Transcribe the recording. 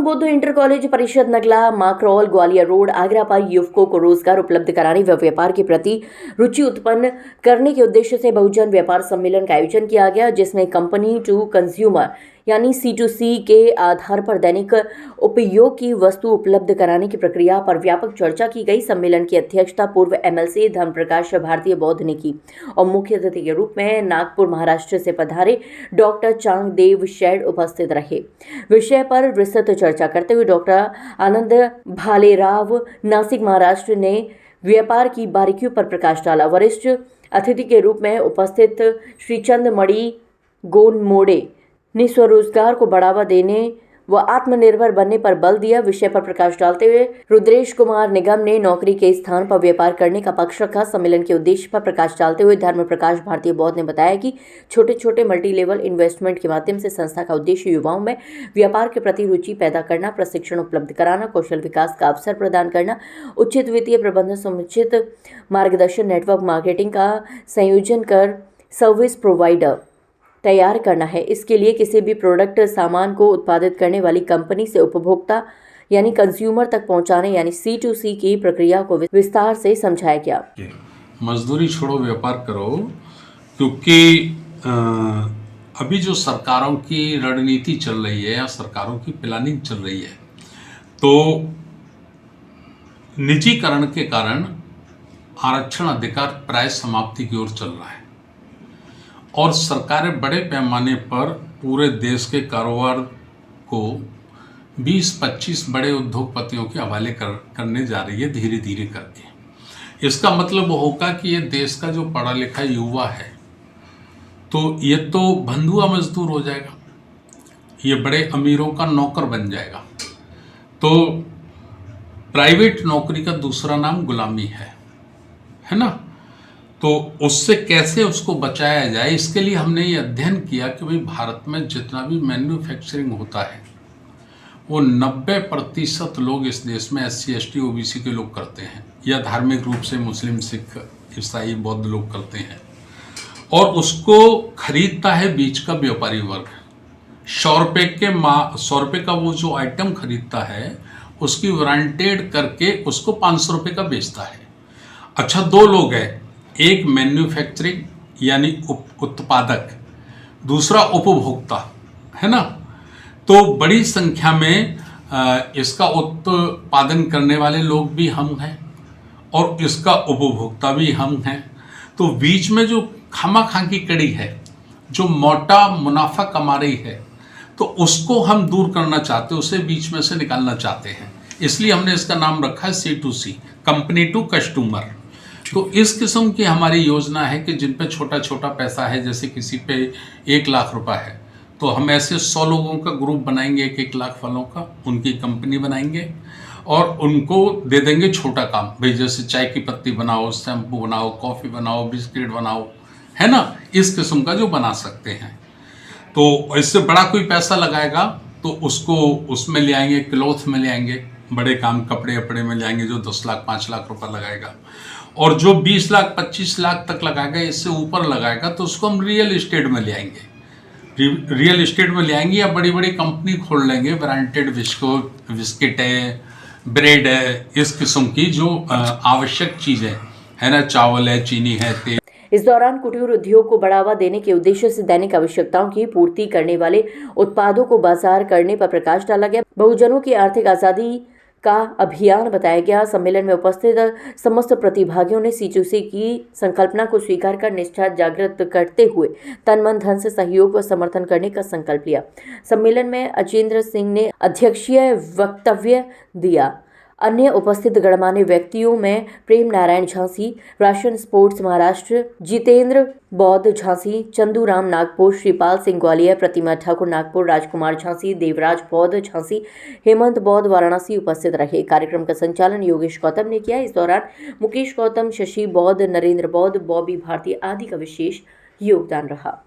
Buddha inter college परिषद Nagla माकरौल Gwalior road Agra पर युवकों को रोजगार उपलब्ध कराने व व्यापार के प्रति रुचि उत्पन्न करने के उद्देश्य से बहुजन व्यापार सम्मेलन का आयोजन किया गया, जिसमें कंपनी टू कंज्यूमर यानी C2C के आधार पर दैनिक उपयोग की वस्तु उपलब्ध कराने की प्रक्रिया पर व्यापक चर्चा की गई। सम्मेलन की अध्यक्षता पूर्व MLC धर्मप्रकाश भारतीय बौद्ध ने की और मुख्य अतिथि के रूप में नागपुर महाराष्ट्र से पधारे डॉक्टर चांगदेव शेड उपस्थित रहे। विषय पर विस्तृत चर्चा करते हुए डॉक्टर आनंद भालेराव नासिक महाराष्ट्र ने व्यापार की बारीकियों पर प्रकाश डाला। वरिष्ठ अतिथि के रूप में उपस्थित श्री चंदमणि गोनमोड़े ने स्वरोजगार को बढ़ावा देने व आत्मनिर्भर बनने पर बल दिया। विषय पर प्रकाश डालते हुए रुद्रेश कुमार निगम ने नौकरी के स्थान पर व्यापार करने का पक्ष रखा। सम्मेलन के उद्देश्य पर प्रकाश डालते हुए धर्म प्रकाश भारतीय बौद्ध ने बताया कि छोटे छोटे मल्टी लेवल इन्वेस्टमेंट के माध्यम से संस्था का उद्देश्य युवाओं में व्यापार के प्रति रुचि पैदा करना, प्रशिक्षण उपलब्ध कराना, कौशल विकास का अवसर प्रदान करना, उचित वित्तीय प्रबंधन, समुचित मार्गदर्शन, नेटवर्क मार्केटिंग का संयोजन कर सर्विस प्रोवाइडर तैयार करना है। इसके लिए किसी भी प्रोडक्ट सामान को उत्पादित करने वाली कंपनी से उपभोक्ता यानी कंज्यूमर तक पहुंचाने यानी C2C की प्रक्रिया को विस्तार से समझाया गया। मजदूरी छोड़ो व्यापार करो, क्योंकि अभी जो सरकारों की रणनीति चल रही है या सरकारों की प्लानिंग चल रही है, तो निजीकरण के कारण आरक्षण अधिकार प्राय समाप्ति की ओर चल रहा है और सरकारें बड़े पैमाने पर पूरे देश के कारोबार को 20-25 बड़े उद्योगपतियों के हवाले करने जा रही है धीरे धीरे करके। इसका मतलब होगा कि ये देश का जो पढ़ा लिखा युवा है तो ये तो बंधुआ मजदूर हो जाएगा, ये बड़े अमीरों का नौकर बन जाएगा। तो प्राइवेट नौकरी का दूसरा नाम गुलामी है ना। तो उससे कैसे उसको बचाया जाए, इसके लिए हमने ये अध्ययन किया कि भाई भारत में जितना भी मैन्युफैक्चरिंग होता है वो 90% लोग इस देश में SC ST OBC के लोग करते हैं या धार्मिक रूप से मुस्लिम, सिख, ईसाई, बौद्ध लोग करते हैं और उसको खरीदता है बीच का व्यापारी वर्ग। 100 रुपये का वो जो आइटम खरीदता है उसकी वारंटेड करके उसको 500 रुपये का बेचता है। अच्छा, दो लोग हैं, एक मैन्युफैक्चरिंग यानी उत्पादक, दूसरा उपभोक्ता, है ना। तो बड़ी संख्या में इसका उत्पादन करने वाले लोग भी हम हैं और इसका उपभोक्ता भी हम हैं। तो बीच में जो खामा-खा की कड़ी है, जो मोटा मुनाफा कमा रही है, तो उसको हम दूर करना चाहते हैं, उसे बीच में से निकालना चाहते हैं। इसलिए हमने इसका नाम रखा है C2C, कंपनी टू कस्टमर। तो इस किस्म की हमारी योजना है कि जिन पे छोटा छोटा पैसा है, जैसे किसी पे 1 लाख रुपए है, तो हम ऐसे 100 लोगों का ग्रुप बनाएंगे, 1-1 लाख वालों का, उनकी कंपनी बनाएंगे और उनको दे देंगे छोटा काम। भाई जैसे चाय की पत्ती बनाओ, शैम्पू बनाओ, कॉफ़ी बनाओ, बिस्किट बनाओ, है ना, इस किस्म का जो बना सकते हैं। तो इससे बड़ा कोई पैसा लगाएगा तो उसको उसमें ले आएंगे, क्लॉथ में ले आएंगे, बड़े काम कपड़े वपड़े में ले आएंगे जो 10 लाख 5 लाख रुपए लगाएगा। और जो 20 लाख 25 लाख तक लगाएगा, इससे ऊपर लगाएगा, तो उसको हम रियल इस्टेट में ले आएंगे। रियल इस्टेट में ले आएंगे या बड़ी बड़ी कंपनी खोल लेंगे, ब्रांडेड बिस्किट है, ब्रेड है, इस किस्म की जो आवश्यक चीज़ें है ना, चावल है, चीनी है, तेल। इस दौरान कुटीर उद्योग को बढ़ावा देने के उद्देश्य से दैनिक आवश्यकताओं की पूर्ति करने वाले उत्पादों को बाजार करने पर प्रकाश डाला गया। बहुजनों की आर्थिक आजादी का अभियान बताया गया। सम्मेलन में उपस्थित समस्त प्रतिभागियों ने C2C की संकल्पना को स्वीकार कर निष्ठा जागृत करते हुए तन मन धन से सहयोग व समर्थन करने का संकल्प लिया। सम्मेलन में अजेंद्र सिंह ने अध्यक्षीय वक्तव्य दिया। अन्य उपस्थित गणमान्य व्यक्तियों में प्रेम नारायण झांसी, राशन स्पोर्ट्स महाराष्ट्र, जितेंद्र बौद्ध झांसी, चंदूराम नागपुर, श्रीपाल सिंह ग्वालियर, प्रतिमा ठाकुर नागपुर, राजकुमार झांसी, देवराज बौद्ध झांसी, हेमंत बौद्ध वाराणसी उपस्थित रहे। कार्यक्रम का संचालन योगेश गौतम ने किया। इस दौरान मुकेश गौतम, शशि बौद्ध, नरेंद्र बौद्ध, बॉबी भारती आदि का विशेष योगदान रहा।